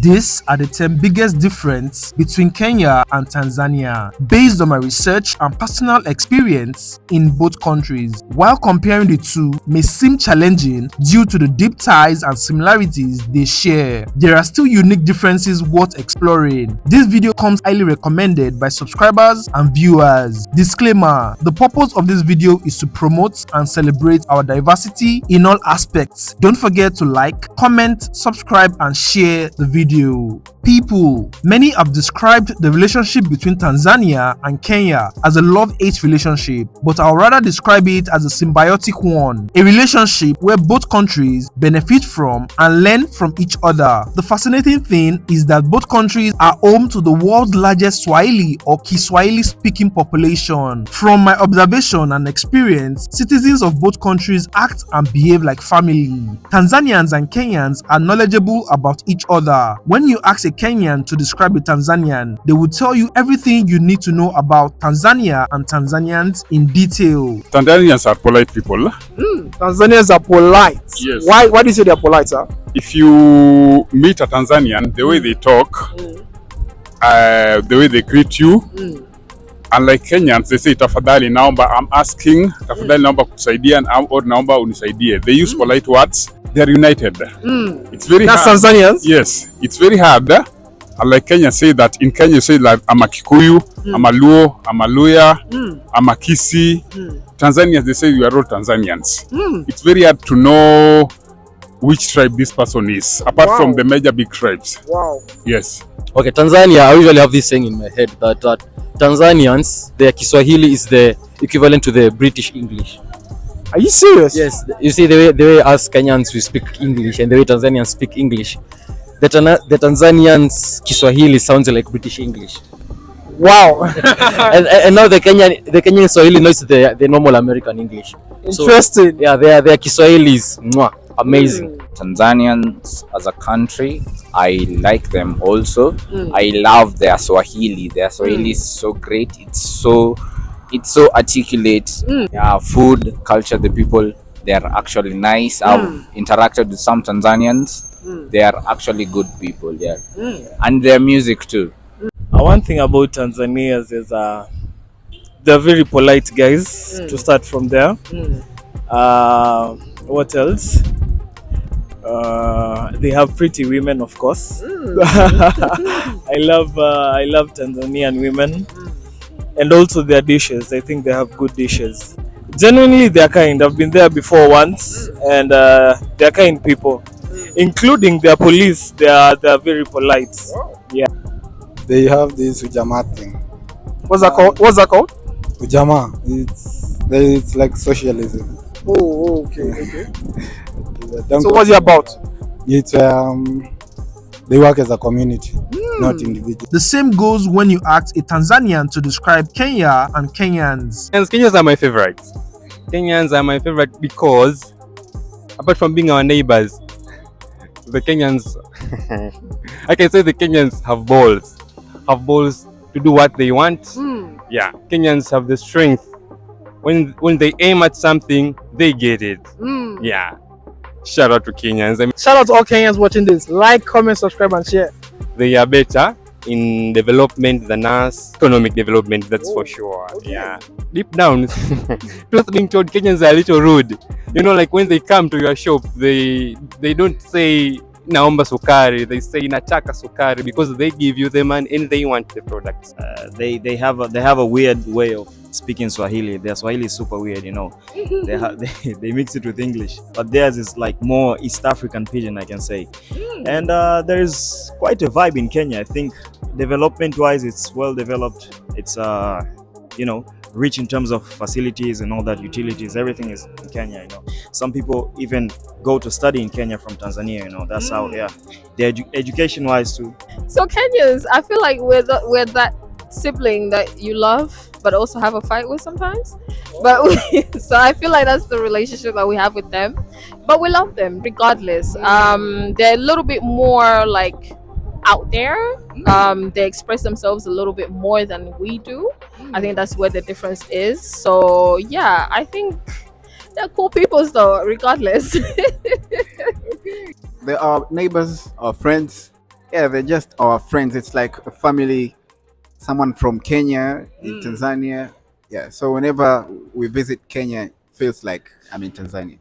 These are the 10 biggest differences between Kenya and Tanzania, based on my research and personal experience in both countries. While comparing the two may seem challenging due to the deep ties and similarities they share, there are still unique differences worth exploring. This video comes highly recommended by subscribers and viewers. Disclaimer: the purpose of this video is to promote and celebrate our diversity in all aspects. Don't forget to like, comment, subscribe, and share the video. People, many have described the relationship between Tanzania and Kenya as a love-hate relationship, but I'll rather describe it as a symbiotic one, a relationship where both countries benefit from and learn from each other. The fascinating thing is that both countries are home to the world's largest Swahili or Kiswahili speaking population. From my observation and experience, citizens of both countries act and behave like family. Tanzanians and Kenyans are knowledgeable about each other. When you ask a Kenyan to describe a Tanzanian, they will tell you everything you need to know about Tanzania and Tanzanians in detail. Tanzanians are polite people. Tanzanians are polite. Yes. Why do you say they are polite, sir? If you meet a Tanzanian, the way they talk, the way they greet you, unlike Kenyans, they say tafadhali naomba, I'm asking, tafadhali naomba kusaidia, or naomba unisaidie. They use polite words. They are united. It's very hard. That's Tanzanians? Yes, it's very hard. Unlike Kenya, say that in Kenya, you say like I'm a Kikuyu, I'm a Luo, I'm a Luya, I'm a Kisi. Tanzanians, they say we are all Tanzanians. It's very hard to know which tribe this person is, apart from the major big tribes. Wow. Yes. Okay, Tanzania, I usually have this saying in my head that Tanzanians, their Kiswahili is the equivalent to the British English. Are you serious? Yes. You see, the way us Kenyans we speak English and the way Tanzanians speak English, the Tanzanians Kiswahili sounds like British English. Wow. and now the Kenyan Swahili knows the normal American English. Interesting. So, yeah, their Kiswahili is amazing. Tanzanians as a country, I like them also. I love their Swahili. Their Swahili is so great. It's so articulate. Food, culture, the people, they are actually nice. I've interacted with some Tanzanians. They are actually good people, yeah. And their music too. One thing about Tanzanians is they're very polite guys, to start from there. What else? They have pretty women, of course. I love Tanzanian women. And also their dishes. I think they have good dishes. Genuinely, they're kind. I've been there before once, and they're kind people, including their police. They're very polite. Yeah. They have this Ujamaa thing. What's that called? Ujamaa. It's like socialism. Oh, okay. So what's it about? It's they work as a community, not individual. The same goes when you ask a Tanzanian to describe Kenya and Kenyans. Kenyans are my favorites. Kenyans are my favorite because, apart from being our neighbors, the Kenyans, I can say the Kenyans have balls to do what they want. Yeah, Kenyans have the strength. When they aim at something, they get it. Yeah. Shout out to Kenyans. Shout out to all Kenyans watching this. Like, comment, subscribe, and share. They are better in development than us. Economic development, that's for sure. Okay. Yeah. Deep down, truth being told, Kenyans are a little rude. You know, like when they come to your shop, they don't say naomba sukari. They say nataka sukari because they give you the money and they want the products. They have a weird way of speaking Swahili. Their Swahili is super weird, you know. They mix it with English, but theirs is like more East African pidgin, I can say. And there is quite a vibe in Kenya. I think development-wise, it's well developed. It's rich in terms of facilities and all that, utilities. Everything is in Kenya, you know. Some people even go to study in Kenya from Tanzania, you know. That's how, yeah. The education-wise too. So Kenyans, I feel like we're that sibling that you love but also have a fight with sometimes, so I feel like that's the relationship that we have with them, but we love them regardless. They're a little bit more like out there. They express themselves a little bit more than we do. I think that's where the difference is. So yeah, I think they're cool people though, regardless. They are neighbors or friends, Yeah, they're just our friends. It's like a family, someone from Kenya, in Tanzania. Yeah, so whenever we visit Kenya, it feels like I'm in Tanzania.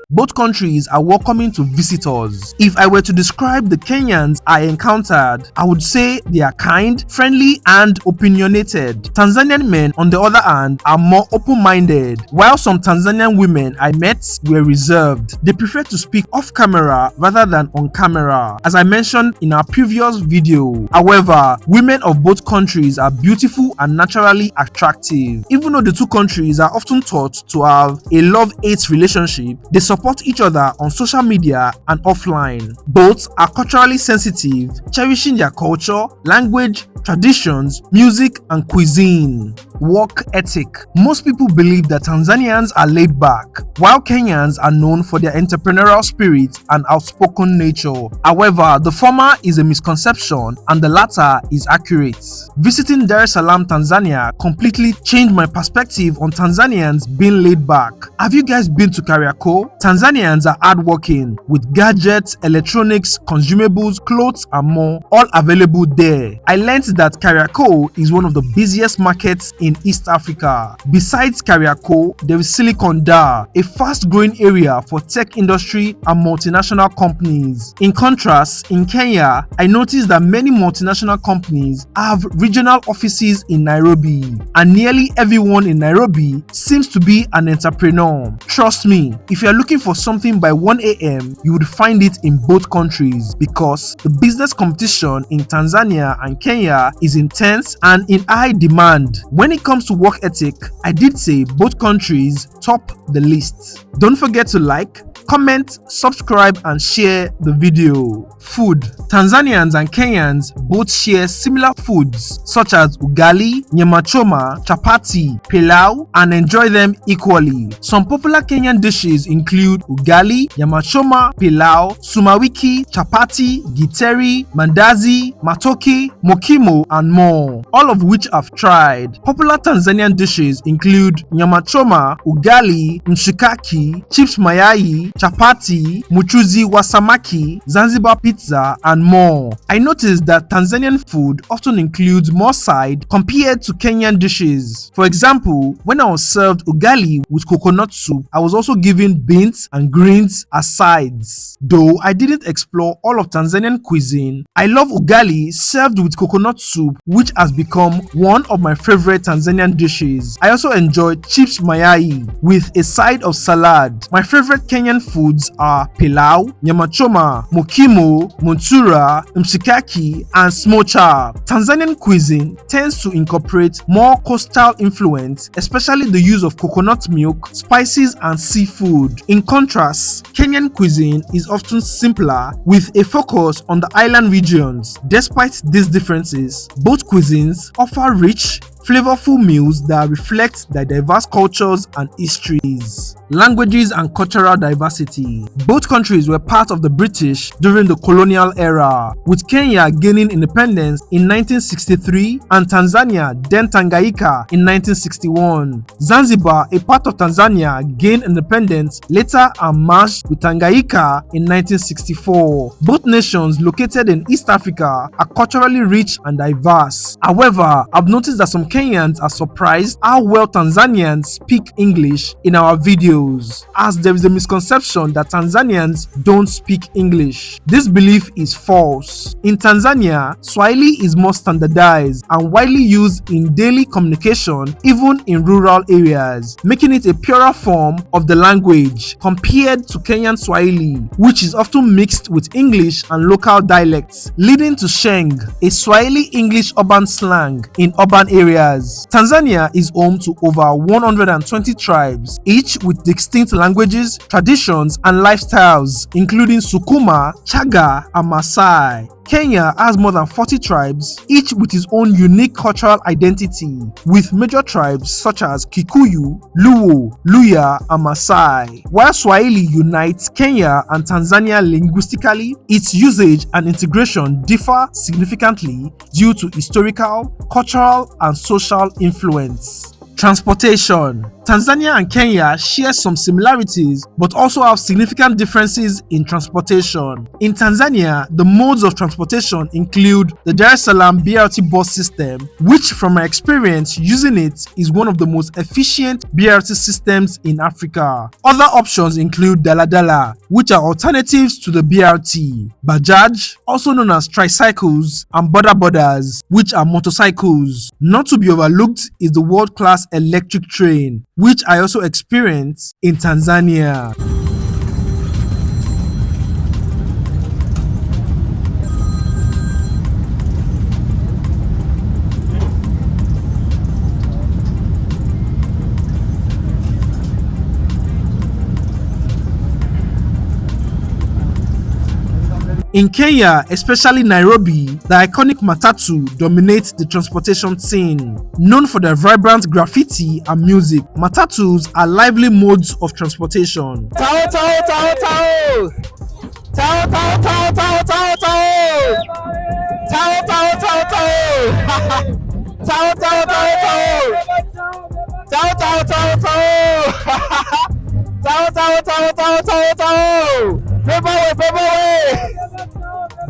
Both countries are welcoming to visitors. If I were to describe the Kenyans I encountered, I would say they are kind, friendly, and opinionated. Tanzanian men, on the other hand, are more open-minded, while some Tanzanian women I met were reserved. They prefer to speak off camera rather than on camera, as I mentioned in our previous video. However, women of both countries are beautiful and naturally attractive. Even though the two countries are often thought to have a love-hate relationship, they support each other on social media and offline. Both are culturally sensitive, cherishing their culture, language, traditions, music, and cuisine. Work ethic. Most people believe that Tanzanians are laid back, while Kenyans are known for their entrepreneurial spirit and outspoken nature. However, the former is a misconception and the latter is accurate. Visiting Dar es Salaam, Tanzania completely changed my perspective on Tanzanians being laid back. Have you guys been to Kariakoo? Tanzanians are hardworking, with gadgets, electronics, consumables, clothes, and more, all available there. I learned that Kariakoo is one of the busiest markets in East Africa. Besides Kariakoo, there is Silicon Dar, a fast-growing area for tech industry and multinational companies. In contrast, in Kenya, I noticed that many multinational companies have regional offices in Nairobi, and nearly everyone in Nairobi seems to be an entrepreneur. Trust me, if you are looking for something by 1 a.m., you would find it in both countries, because the business competition in Tanzania and Kenya is intense and in high demand. When it comes to work ethic, I did say both countries top the list. Don't forget to like, comment, subscribe, and share the video. Food. Tanzanians and Kenyans both share similar foods such as ugali, nyama choma, chapati, pilau, and enjoy them equally. Some popular Kenyan dishes include ugali, nyama choma, pilau, sumawiki, chapati, githeri, mandazi, matoke, mokimo, and more, all of which I've tried. Popular Tanzanian dishes include nyama choma, ugali, mshikaki, chips mayai, chapati, mchuzi wa samaki, Zanzibar pizza, and more. I noticed that Tanzanian food often includes more side compared to Kenyan dishes. For example, when I was served ugali with coconut soup, I was also given beans and greens as sides. Though I didn't explore all of Tanzanian cuisine, I love ugali served with coconut soup, which has become one of my favorite Tanzanian dishes. I also enjoy chips mayai with a side of salad. My favorite Kenyan foods are pilau, nyama choma, mokimo, muntura, mshikaki, and smocha. Tanzanian cuisine tends to incorporate more coastal influence, especially the use of coconut milk, spices, and seafood. In contrast, Kenyan cuisine is often simpler with a focus on the island regions. Despite these differences, both cuisines offer rich, flavorful meals that reflect their diverse cultures and histories. Languages and cultural diversity. Both countries were part of the British during the colonial era, with Kenya gaining independence in 1963 and Tanzania, then Tanganyika, in 1961. Zanzibar, a part of Tanzania, gained independence later and merged with Tanganyika in 1964. Both nations, located in East Africa, are culturally rich and diverse. However, I've noticed that some Kenyans are surprised how well Tanzanians speak English in our videos, as there is a misconception that Tanzanians don't speak English. This belief is false. In Tanzania, Swahili is more standardized and widely used in daily communication, even in rural areas, making it a purer form of the language compared to Kenyan Swahili, which is often mixed with English and local dialects, leading to Sheng, a Swahili English urban slang in urban areas. Tanzania is home to over 120 tribes, each with distinct languages, traditions, and lifestyles, including Sukuma, Chaga, and Maasai. Kenya has more than 40 tribes, each with its own unique cultural identity, with major tribes such as Kikuyu, Luo, Luya, and Maasai. While Swahili unites Kenya and Tanzania linguistically, its usage and integration differ significantly due to historical, cultural, and social influence. Transportation. Tanzania and Kenya share some similarities but also have significant differences in transportation. In Tanzania, the modes of transportation include the Dar es Salaam BRT bus system, which from my experience using it is one of the most efficient BRT systems in Africa. Other options include Daladala, which are alternatives to the BRT, Bajaj, also known as tricycles, and Bodas, which are motorcycles. Not to be overlooked is the world-class electric train, which I also experienced in Tanzania. In Kenya, especially Nairobi, the iconic matatu dominates the transportation scene. Known for their vibrant graffiti and music, matatus are lively modes of transportation. Tao, tao, tao, tao! Tao, tao, tao, tao, tao, tao! Tao, tao, tao, tao! Tao, tao, tao, tao! Tao, tao, tao, tao! Tao, tao, tao, tao, tao, tao! Paper way, paper way!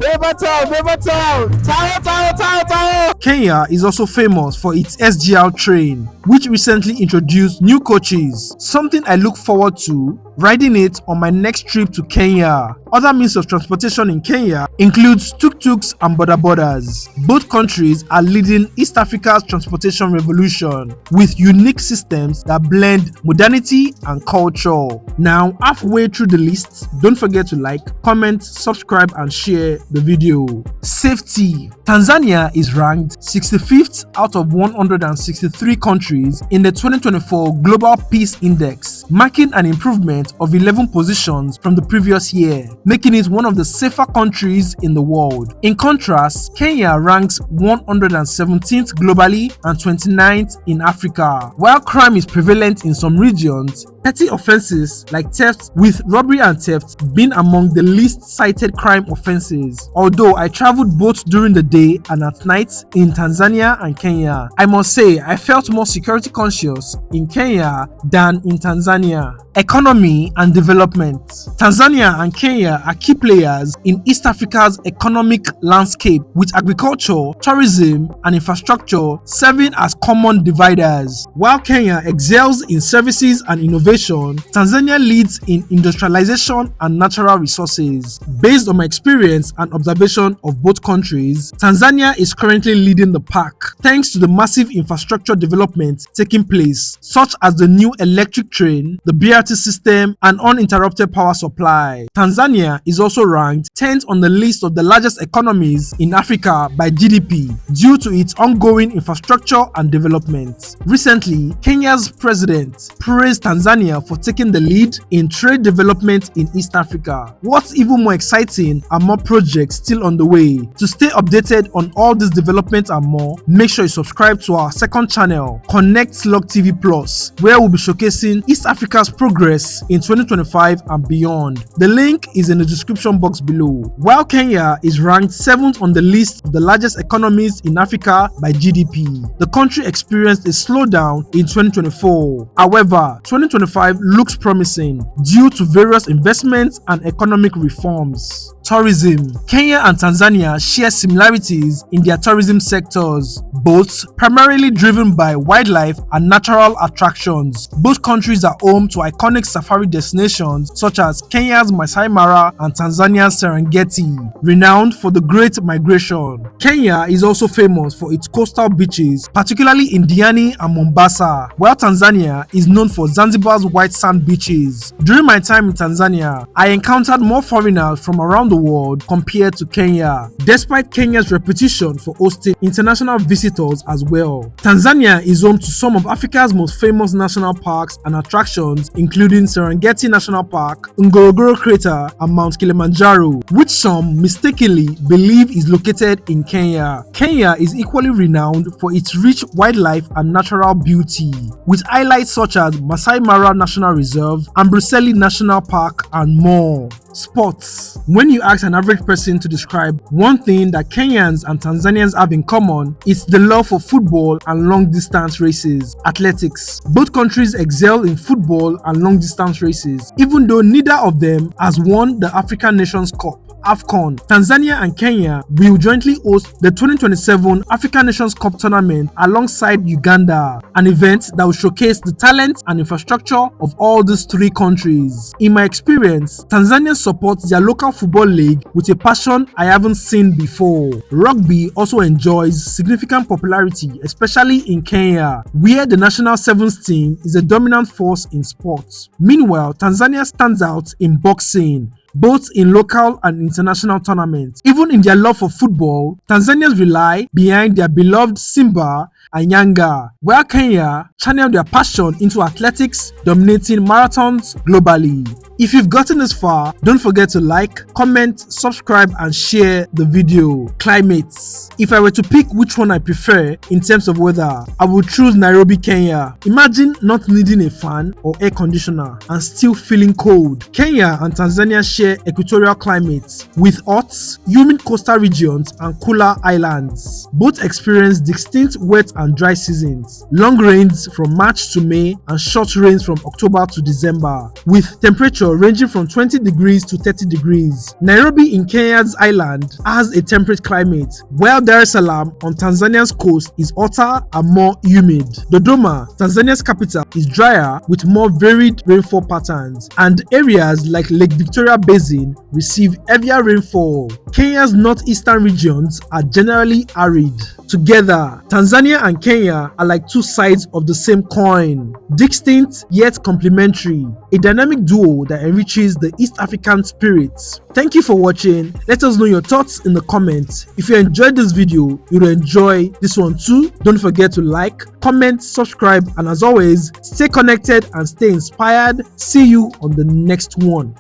Paper town, paper town! Tao, tao, tao, tao! Kenya is also famous for its SGR train, which recently introduced new coaches, something I look forward to riding it on my next trip to Kenya. Other means of transportation in Kenya includes tuk-tuks and bodas. Both countries are leading East Africa's transportation revolution with unique systems that blend modernity and culture. Now, halfway through the list, don't forget to like, comment, subscribe and share the video. Safety. Tanzania is ranked 65th out of 163 countries in the 2024 Global Peace Index, marking an improvement of 11 positions from the previous year, making it one of the safer countries in the world. In contrast, Kenya ranks 117th globally and 29th in Africa. While crime is prevalent in some regions, petty offenses like theft, with robbery and theft being among the least cited crime offenses. Although I traveled both during the day and at night in Tanzania and Kenya, I must say I felt more security conscious in Kenya than in Tanzania. Economy and development. Tanzania and Kenya are key players in East Africa's economic landscape, with agriculture, tourism, and infrastructure serving as common dividers. While Kenya excels in services and innovation, Tanzania leads in industrialization and natural resources. Based on my experience and observation of both countries, Tanzania is currently leading the pack thanks to the massive infrastructure development taking place, such as the new electric train, the BRT system, and uninterrupted power supply. Tanzania is also ranked 10th on the list of the largest economies in Africa by GDP due to its ongoing infrastructure and development. Recently, Kenya's president praised Tanzania for taking the lead in trade development in East Africa. What's even more exciting are more projects still on the way. To stay updated on all these developments and more, make sure you subscribe to our second channel, ConnectsLogTv Plus, where we'll be showcasing East Africa's progress in 2025 and beyond. The link is in the description box below. While Kenya is ranked 7th on the list of the largest economies in Africa by GDP, the country experienced a slowdown in 2024. However, 2025 looks promising due to various investments and economic reforms. Tourism. Kenya and Tanzania share similarities in their tourism sectors, both primarily driven by wildlife and natural attractions. Both countries are home to iconic safari destinations such as Kenya's Masai Mara and Tanzania's Serengeti, renowned for the Great Migration. Kenya is also famous for its coastal beaches, particularly in Diani and Mombasa, while Tanzania is known for Zanzibar's white sand beaches. During my time in Tanzania, I encountered more foreigners from around the world compared to Kenya, despite Kenya's reputation for hosting international visitors as well. Tanzania is home to some of Africa's most famous national parks and attractions, including Serengeti National Park, Ngorongoro Crater, and Mount Kilimanjaro, which some mistakenly believe is located in Kenya. Kenya is equally renowned for its rich wildlife and natural beauty, with highlights such as Masai Mara Mara National Reserve, Amboseli National Park, and more. Sports. When you ask an average person to describe one thing that Kenyans and Tanzanians have in common, it's the love for football and long distance races. Athletics. Both countries excel in football and long distance races, even though neither of them has won the African Nations Cup. AFCON. Tanzania and Kenya will jointly host the 2027 African Nations Cup tournament alongside Uganda, an event that will showcase the talent and infrastructure of all these three countries. In my experience, Tanzania supports their local football league with a passion I haven't seen before. Rugby also enjoys significant popularity, especially in Kenya, where the national sevens team is a dominant force in sports. Meanwhile, Tanzania stands out in boxing, both in local and international tournaments. Even in their love for football, Tanzanians rely behind their beloved Simba and Yanga, while Kenya channel their passion into athletics, dominating marathons globally. If you've gotten this far, don't forget to like, comment, subscribe, and share the video. Climates. If I were to pick which one I prefer in terms of weather, I would choose Nairobi, Kenya. Imagine not needing a fan or air conditioner and still feeling cold. Kenya and Tanzania share equatorial climates with hot, humid coastal regions and cooler islands. Both experience distinct wet and dry seasons, long rains from March to May and short rains from October to December, with temperature ranging from 20 degrees to 30 degrees. Nairobi in Kenya's island has a temperate climate, while Dar es Salaam on Tanzania's coast is hotter and more humid. Dodoma, Tanzania's capital, is drier with more varied rainfall patterns, and areas like Lake Victoria Basin receive heavier rainfall. Kenya's northeastern regions are generally arid. Together, Tanzania and Kenya are like two sides of the same coin, distinct yet complementary, a dynamic duo that enriches the East African spirit. Thank you for watching. Let us know your thoughts in the comments. If you enjoyed this video, you'll enjoy this one too. Don't forget to like, comment, subscribe, and as always, stay connected and stay inspired. See you on the next one.